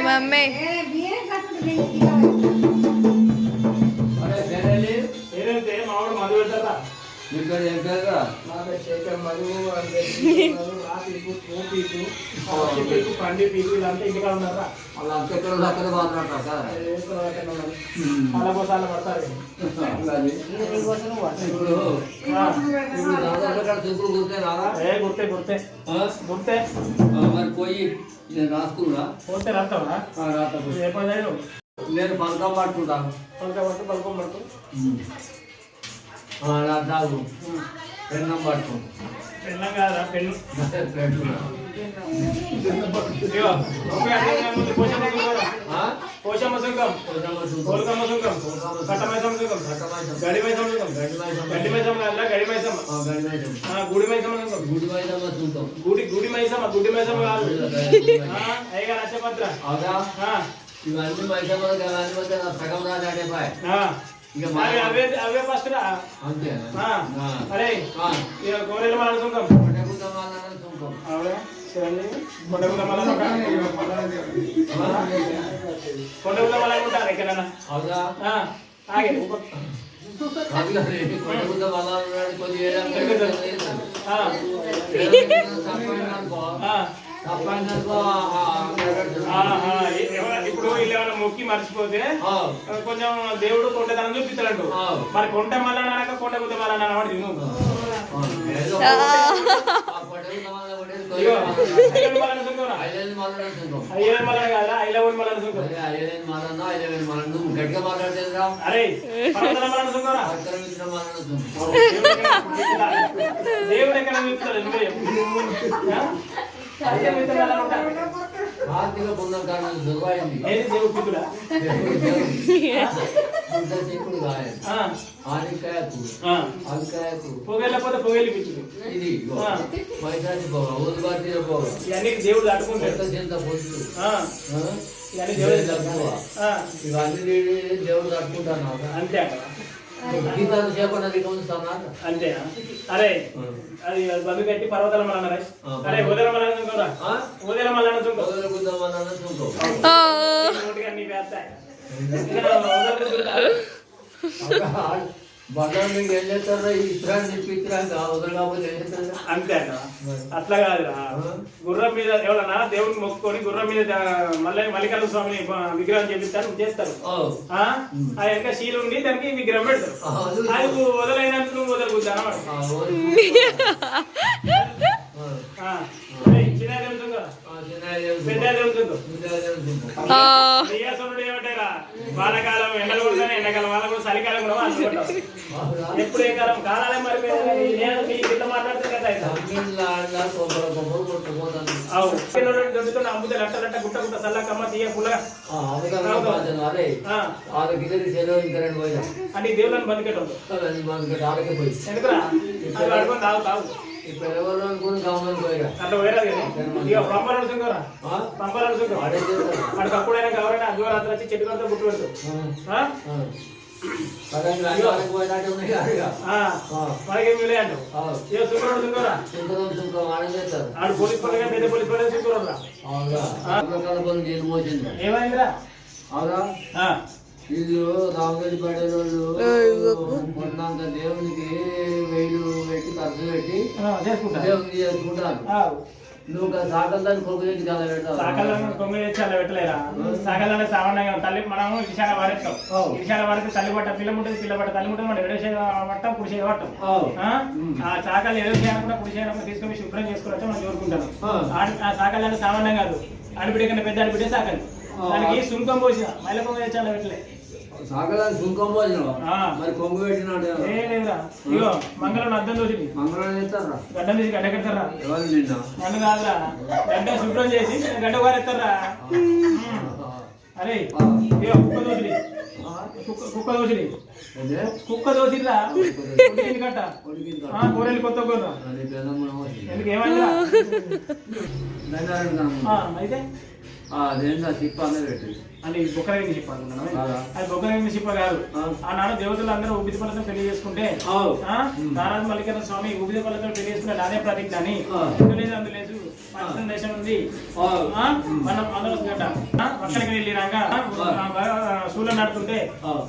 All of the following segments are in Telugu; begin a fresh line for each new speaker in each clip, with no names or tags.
मम्मी
మామిడి మధు పెడతారా
ఇక్కడ ఏం పేరుగా
పండి పీకు ఇలాంటి ఇంటికా ఉన్నారా
వాళ్ళ అంకెక్కడ అక్కడ మాట్లాడతారు
అలా పడతారు
ఇప్పుడు గుర్తే రాదా
గుర్తే గుర్తే గుర్తే
మరి పోయి నేను రాసుకున్నా
పోతే రాస్తావా
రాస్తా
ఏ పని
నేను పలకం పట్టుకుంటాను
పలకం పట్టు
రాదు పెన్నం పట్టుకో
పెళ్ళం కాదా పెళ్ళి పోషమ్మ సుంకం కోల్కమ్మ సుంకం కట్టమైసం సుంకం గడి మైసం సుంకం గడ్డి మైసం కాదా గడి మైసమ్మ గుడి మైసమ్మ సుంకం గుడి మైసమ్మ గుడి మైసమ్మ కాదు అయ్యగా నచ్చపత్ర
ఇవన్నీ మైసమ్మ సగం రాజాడే పాయ్
అవే ఫస్ట్ రా
అంతేనా
అరే గోరెల మళ్ళీ సుంకం కొండగుల మళ్ళీ ఉంటారు ఎక్కడన్నా ఆగే ఇప్పుడు వీళ్ళు ఏమైనా మొక్కి మర్చిపోతే కొంచెం దేవుడు కొంటదనం చూపిస్తాడు మరి కొంట మళ్ళా నాక కొంట గుద్ద మళ్ళా నాడు తిను అరే దేవుడు ఎక్కడ చూపిస్తాడు
కార్తీక పుణ్యం కారణం దుర్వాయింది
పొగలేకపోతే పొగలి పిచ్చుడు
ఇది మైసాచి పోగా ఊరుబాతి పోగా
ఇవన్నీ దేవుడు దాటుకుంటాడు
ఇవన్నీ దేవుడు దాటుకుంటాను
అంతే
గీతాలు చేపన్నది గమనిస్తాను
అంతే అరే అది బంధు కట్టి పర్వతాల మళ్ళా అరే ఉదయం మళ్ళా ఉదయం మళ్ళా
బంగారు ఏం చేస్తారా ఇతరాన్ని చెప్పి ఇతరాన్ని వదలకపోతే ఏం చేస్తారు
అంతే అట్లా కాదురా గుర్రం మీద ఎవరన్నా దేవుడిని మొక్కుకొని గుర్రం మీద మల్లికార్జున స్వామిని విగ్రహం చేపిస్తారు చేస్తారు ఆ యొక్క శీలు ఉండి దానికి విగ్రహం పెడతారు అది వదలైనందుకు నువ్వు వదలకూడదు అన్నమాట ఏమంటారా వానకాలం ఎండలు కొడతానే ఎండాకాలం వాళ్ళ కూడా చలికాలం కూడా అనుకుంటాం ఎప్పుడు ఏ కాలం కాలాలే మరి ఇట్లా మాట్లాడితే కదా దొడ్డుతున్న అమ్ముతే లట్ట లట్ట గుట్ట గుట్ట చల్లకమ్మ తీయ పుల్లగా అంటే దేవుళ్ళని బందుకెట్టు ఎందుకురా అడుకొని తాగు తాగు అట్లా పోయారు ఇక పంపరాడు సుంకరా పంపరాడు సుంకం అక్కడికి అప్పుడైనా కావాలంటే అద్వారాత్రి వచ్చి చెట్టు కంతా గుట్టు పెడతాడు మనకేం మిలే అంటావు ఇక సుంకరాడు సుంకరా ఆడు పోలీస్ పనులుగా పెద్ద పోలీస్ పనులు సుంకరా ఏమైందిరా
వీళ్ళు రామగడి పడే వాళ్ళు కొన్నంత దేవునికి 1000 పెట్టి ఖర్చు పెట్టి దేవునికి చేసుకుంటారు నువ్వు సాకల్దాన్ని కొంగు తెచ్చి అలా పెడతావు
సాకల్దాన్ని కొంగు తెచ్చి అలా పెట్టలేరా సాకల్దాన్ని సామాన్యంగా తల్లి మనం విశాల వాడేస్తాం విశాల వాడితే తల్లి పట్ట పిల్ల ఉంటుంది పిల్ల పట్ట తల్లి ఉంటుంది మనం ఎడసే పట్టం కుడిసే పట్టం ఆ సాకలు ఎడవ చేయాలనుకుంటే కుడిసే తీసుకొని శుభ్రం చేసుకోవచ్చు మనం కోరుకుంటాం ఆ సాకల్దాన్ని సామాన్యం కాదు ఆడిపిడే కన్నా పెద్ద ఆడిపిడే సాకలి దానికి సుంకం పోసిన మైల కొంగు తెచ్చి అలా పెట్టలే
సాగడానికి సుంకం పోసినావు మరి కొంగు పెట్టినాడు
ఇగో మంగళం అద్దం చూసి
మంగళం చేస్తారా
గడ్డం తీసి గడ్డ కడతారా
ఎవరు నిన్న
నన్ను కాదురా గడ్డ శుభ్రం చేసి గడ్డ వారెత్తారా అరే ఇగో కుక్క దోసిడి కుక్క దోసిరా కట్ట కూరలు కొత్త కూర ఎందుకు ఏమైందా
అయితే అదేంటా తిప్ప అనేది పెట్టి
అంటే బొక్కలగిరి శిప్ప అనుకున్నాను. అది బొక్కలగిరి శిప్ప కాదు. ఆనాడు దేవతలు అందరూ ఉబిది పళ్ళతో పెళ్లి చేసుకుంటే నారాజు మల్లికార్జున స్వామి ఉబిది పళ్ళతో పెళ్లి చేసుకుంటే నాదే ప్రతిజ్ఞ అని అందులేదు పాకిస్తాన్ దేశం ఉంది మనం గడ్డ అక్కడికి వెళ్ళి రాగా సూర్యులు నడుతుంటే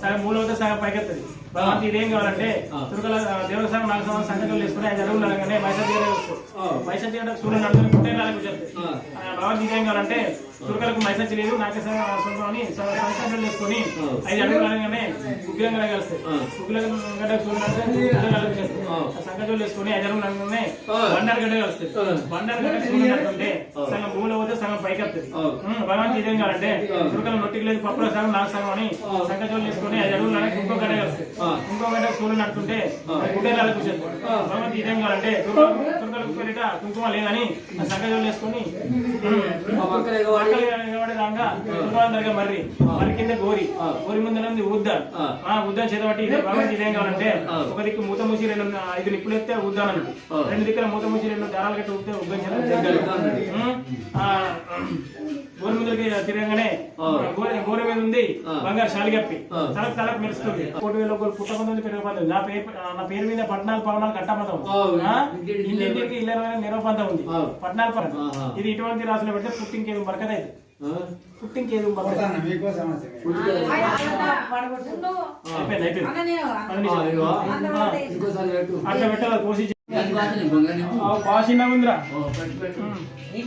సగం మూలవుతే సగం పైకెత్తది. భగవంతు ఇదేం కావాలంటే తురుకల దేవుల సంఘం నాలుగు సంవత్సరాలు సంఘటనలు వేసుకుని ఆయన జరుగులు అనగానే మైసతి గడ్డ సూర్యులు నడుతుంది కుట్టేలాగా కూర్చొని భగవంతు ఇదేం కావాలంటే తురుకలకు మైసచ్చి లేదు నాకే సొంతం అని సంఘటనలు వేసుకొని 5 అడుగులు అనగానే ఉగ్రంగా కలుస్తాయి. ఉగ్రం గడ్డ సూర్యులు సంఘటనలు వేసుకొని 5 అడుగులు అనగానే బండారు గడ్డ కలుస్తాయి. బండారు గడ్డ సూర్యులు నడుతుంటే సగం భూమిలో పోతే సగం పైకి వస్తుంది. భగవంతు ఇదేం కావాలంటే తురుకలు నొట్టికి లేదు పప్పుల సగం నాకు సగం అని సంఘటనలు వేసుకొని 5 అడుగులు అనగా ఇంకో గడ్డ కలుస్తాయి. ఇంకో గంట సూర్యులు నడుతుంటే గుడ్డేలాగా కూర్చొని భగవంతు ఇదేం కావాలంటే తురుకలకు పేరిట కుంకుమ లేదని సంఘటనలు వేసుకొని మర్రి కింద గోరి ముందు ఉద్ద చేతబట్టి భగవంతు ఇదేం కావాలంటే ఒక దిక్కు మూత మూసి 5 నిప్పులు ఎత్తే ఉద్దాను అన్నట్టు, 2 దిక్కుల మూత మూసి 2 దారాలు కట్టి ఉద్దే ఉగ్గం గోరి ముందుకి తిరగగానే గోరి మీద ఉంది బంగారు శాలి కప్పి తలకు మెరుస్తుంది. 1,000 పుట్టమంది పెరిగిపోతుంది. నా పేరు మీద పట్నాలు పవనాలు కట్టపదం ఇంటింటికి ఇళ్ళ నిరవపంతం ఉంది. పట్నాలు పదం ఇది ఇటువంటి రాసులు పెడితే పుట్టింకేది బరకదైదు. పుట్టింకేది అట్లా పెట్టాలి కోసి పాసినా ఉందిరా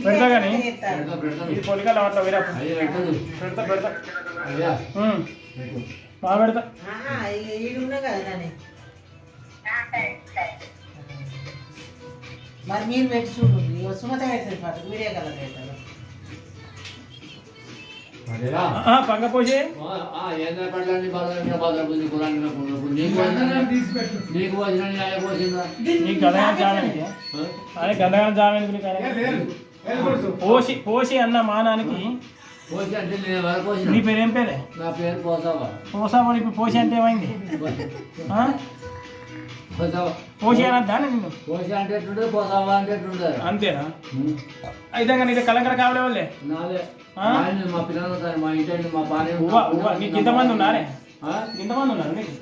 పెడతా కానీ ఇది పొలికలు అట్లా వేరే పెడతా పెడతా బాగా పెడతా.
మరి మీరు పెట్టి చూడు సుమత పెడతారు వీడియో కలర్ పెడతారు
పంగ పోసి నీకు గదగా జామానికి అదే గదగా జామానికి పోసి పోసి అన్న మానానికి నీ పేరు ఏం పేరే?
నా పేరు
పోసాబా. ఇప్పుడు పోసి అంటే ఏమైంది? పోసి అనద్దా నిన్ను?
పోసి అంటే పోసావా అంటే
అంతేనా? అయితే నీకు కలంకర కావలే వాళ్ళే
నాదే మా పిల్లలు మా ఇంటి మా భార్య.
నీకు ఇంతమంది ఉన్నారే? ఇంతమంది ఉన్నారు నీకు?